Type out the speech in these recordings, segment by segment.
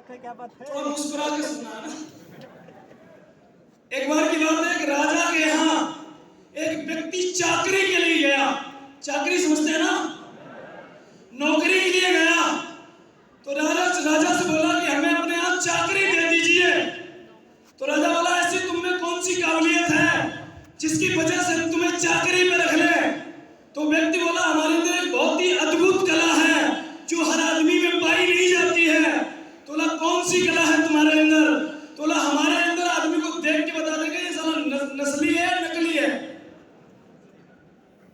थोड़ा मुस्कुरा के सुना ना। एक बार की बात है, एक राजा के यहाँ एक व्यक्ति चाकरी के लिए गया। चाकरी समझते हैं ना, नौकरी के लिए गया। तो राजा से बोला कि हमें अपने यहाँ चाकरी दे दीजिए। तो राजा बोला, ऐसी तुम में कौन सी काबिलियत है जिसकी वजह से तुम्हें चाकरी में रख ले? तो व्यक्ति बोला, हमारे अंदर एक बहुत ही अद्भुत कला है जो हर आदमी में पाई नहीं जाती है। तो बोला, कौन सी कला है तुम्हारे अंदर? तो बोला, हमारे अंदर आदमी को देख के बता देगा ये साला नस्ली है नकली है।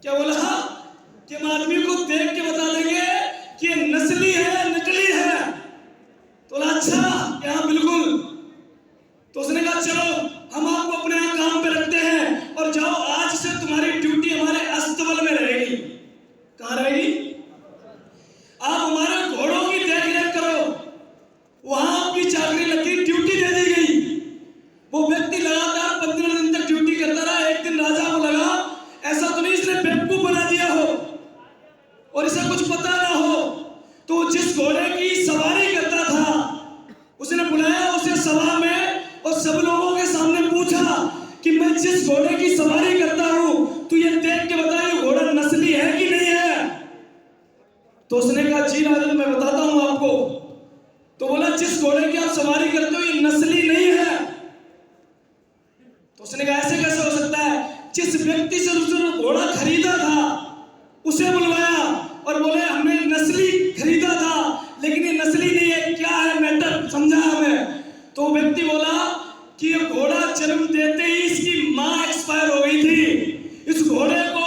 क्या बोला? कि हम आदमी को देख के बता देंगे कि ये नस्ली है नकली है। तो बोला, अच्छा यहाँ बिल्कुल। तो उसने कहा, चलो हम आपको अपने यहाँ काम पे रखते हैं और जाओ, आज से तुम्हारी ड्यूटी हमारे अस्तबल में रहेगी। कहाँ रहेगी? आप हमारे घोड़ों की देखरेख करो। वहां आपकी चाकरी लगी, ड्यूटी दे दी गई। वो व्यक्ति लगातार 15 दिन तक ड्यूटी करता रहा। एक दिन राजा को लगा, ऐसा तो नहीं इसने बेवकूफ बना दिया हो और इसे कुछ पता ना हो। तो जिस घोड़े की सवारी करता था उसने बुलाया उसे सभा में और सब लोगों के सामने पूछा कि मैं जिस घोड़े की सवारी करता हूं, तू ये देख के बता ये घोड़ा नस्ली है कि नहीं है? तो उसने कहा, जी राजन मैं बताता हूं आपको। तो बोला, जिस घोड़े की आप सवारी करते हो ये नस्ली नहीं है। तो उसने कहा, ऐसे कैसे हो सकता है? जिस व्यक्ति से उसने घोड़ा खरीदा था उसे बुलवाया और बोले, हमने नस्ली खरीदा था लेकिन ये नस्ली नहीं है, क्या है मैटर समझा हमें। तो व्यक्ति बोला कि ये घोड़ा जन्म देते ही इसकी मां एक्सपायर हो गई थी। इस घोड़े को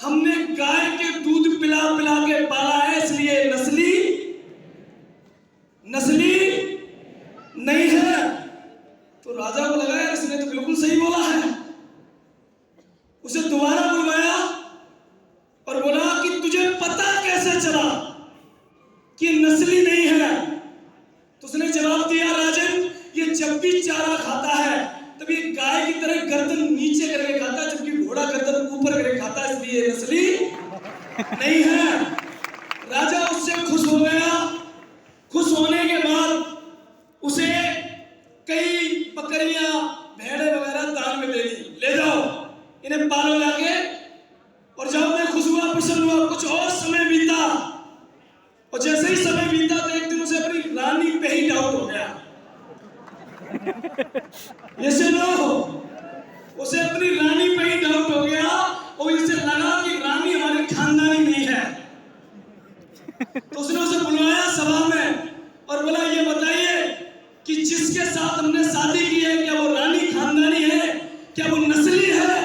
हमने गाय के दूध पिला पिला के पाला है, इसलिए नस्ली नहीं है। तो राजा को लगा यार इसने तो बिल्कुल सही बोला है। उसे दोबारा बुलवाया और बोला कि तुझे पता कैसे चला कि नस्ली नहीं है? तो उसने जवाब दिया, राजन ये जब भी चारा खाता है तब ये गाय की तरह गर्दन नीचे करके खाता है, जबकि घोड़ा गर्दन ऊपर करके खाता है, इसलिए नस्ली नहीं है। राजा उससे खुश हो गया। खुश होने के बाद उसे कई बकरियां भेड़े वगैरह दान में दे दी। ले जाओ इन्हें पालो जाके और जाओ। मैं खुश हुआ, प्रसन्न हुआ। कुछ और समय बीता और जैसे ही समय बीता तो एक दिन उसे अपनी रानी पे ही डाउट हो गया। ऐसे ना हो, उसे अपनी रानी पे ही डाउट हो गया और इसे लगा कि रानी हमारे खानदानी नहीं है। तो उसने उसे बुलवाया सभा में और बोला, ये बताइए कि जिसके साथ हमने शादी की है क्या वो रानी खानदानी है, क्या वो नस्ली है?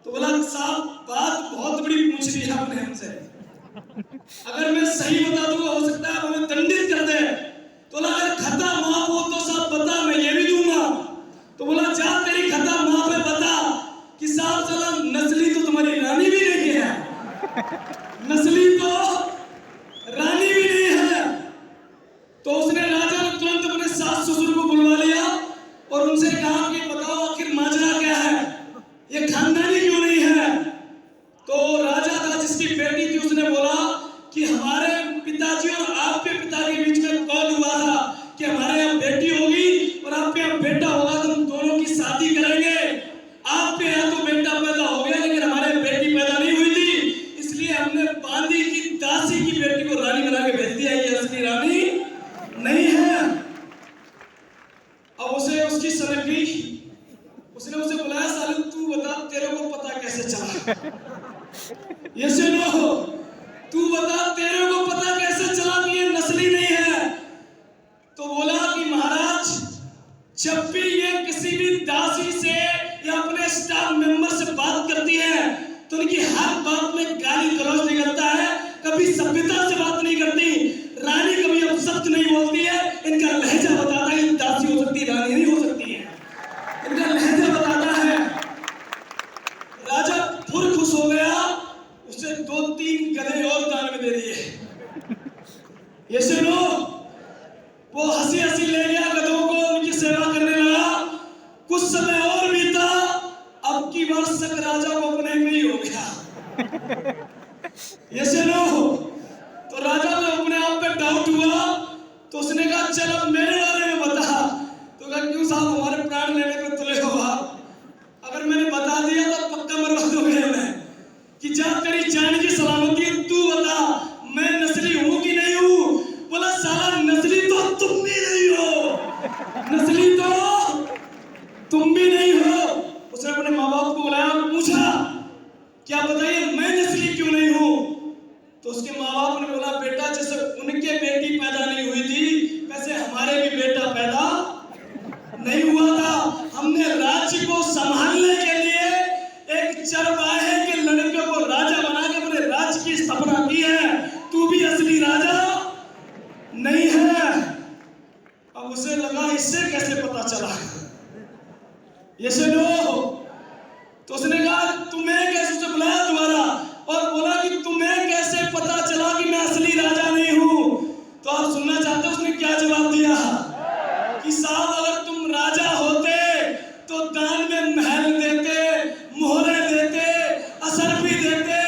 तो बोला, साहब बात बहुत बड़ी पूछ ली आपने हमसे। अगर मैं सही बता दूंगा हो सकता है हमें दंडित कर दे। तो बोला, अगर खता माफ हो तो साहब बता, मैं ये भी दूंगा। तो बोला, जा तेरी खता माफ है, बता कि साहब चला नस्ली तो तुम्हारी रानी भी नहीं है, नस्ली तो रानी भी नहीं है। तो उसने राजा ने तुरंत अपने सास ससुर को बुलवा लिया और उनसे कहा कि बताओ आखिर माजरा क्या है, ये खानदानी क्यों नहीं है? तो राजा था जिसकी बेटी थी उसने बोला कि हमारे पिताजी और आपके पिता के बीच में कौन हुआ था कि हमारे यहाँ बेटी होगी और आपके यहाँ बेटा होगा, तो हम दोनों की शादी करेंगे। आपके यहाँ तो बेटा पैदा हो गया लेकिन हमारे बेटी पैदा नहीं हुई थी, इसलिए हमने बांदी की दासी की बेटी को रानी बना के भेज दिया। ये असली रानी नहीं है। अब उसे उसकी सनक गई। उसने उसे बुलाया, साले तू बता तेरे को पता कैसे चला? ये सुनो, तू बता तेरे को पता कैसे चला कि ये नस्ली नहीं है? तो बोला कि महाराज जब भी ये किसी भी दासी से या अपने स्टाफ मेंबर से बात करती है तो उनकी हर बात में गाली गलौज निकलता है, कभी सभ्यता से बात नहीं करती। रानी कभी अब सख्त नहीं बोलती है। इनका लहजा बताता है दासी हो सकती रानी नहीं हो सकती है, इनका लहजा बताता है। राजा फिर खुश हो गया, उसे 2-3 गधे और दान में दे दिए। ये सुनो, वो हंसी हंसी ले गया गधों को, उनकी सेवा करने लगा। कुछ समय और बीता, अब की बार शक राजा को अपने में ही हो गया। ये सुनो, तो राजा को अपने आप पे डाउट हुआ तो उसने कहा चलो अब मेरे बारे में बता। तो कहा क्यों साहब हमारे प्राण लेने को तुले हो आप? अगर मैंने बता दिया तो पक्का मरवा दोगे मैं कि जा तेरी जान की सलामती है, तू बता मैं नस्ली हूं कि नहीं हूं? बोला साला नस्ली तो तुम भी नहीं हो, नस्ली तो तुम भी नहीं हो। उसने अपने माँ बाप को बुलाया और पूछा क्या बताइए मैं नस्ली क्यों नहीं हूं? तो उसके माँ बाप ने बोला बेटा जैसे उनके बेटी पैदा नहीं हुई थी वैसे हमारे भी बेटा पैदा नहीं हुआ था। हमने राज्य को संभालने के लिए एक चरवाहे के लड़के को राजा बना के अपने राज्य की स्थापना की है। तू भी असली राजा नहीं है। अब उसे लगा इससे कैसे पता चला, ये से नो। तो उसने कहा तुम्हें कैसे, उसे बुलाया दोबारा और बोला कि तुम्हें कैसे पता चला कि मैं असली राजा नहीं हूं? तो आप सुनना चाहते हो उसने क्या जवाब दिया कि साहब अगर तुम राजा होते तो दान में महल देते, मोहरे देते, असरफी देते,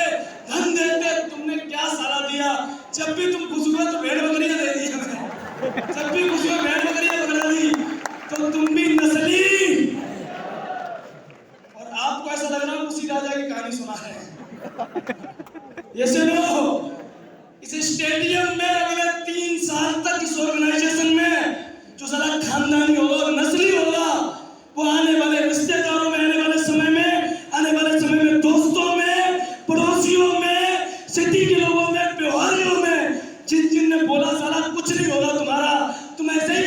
धन देते। तुमने क्या सारा दिया? जब भी तुम खुश हुए तो भेड़ बकरियां दे दी हमें, जब भी खुश हुए भेड़ बकरियां पकड़ा दी। तो तुम भी नस्ली। और आपको ऐसा लग रहा है उसी राजा की कहानी सुना है। ये सुनो, इस स्टेडियम में अगले 3 साल तक इस ऑर्गेनाइजेशन में जो साला खानदानी होगा, नस्ली होगा, वो आने वाले रिश्तेदारों में, आने वाले समय में दोस्तों में, पड़ोसियों में, सिटी के लोगों में, व्यवहारियों में, जिन जिन ने बोला साला कुछ नहीं होगा तुम्हारा, तुम ऐसे ही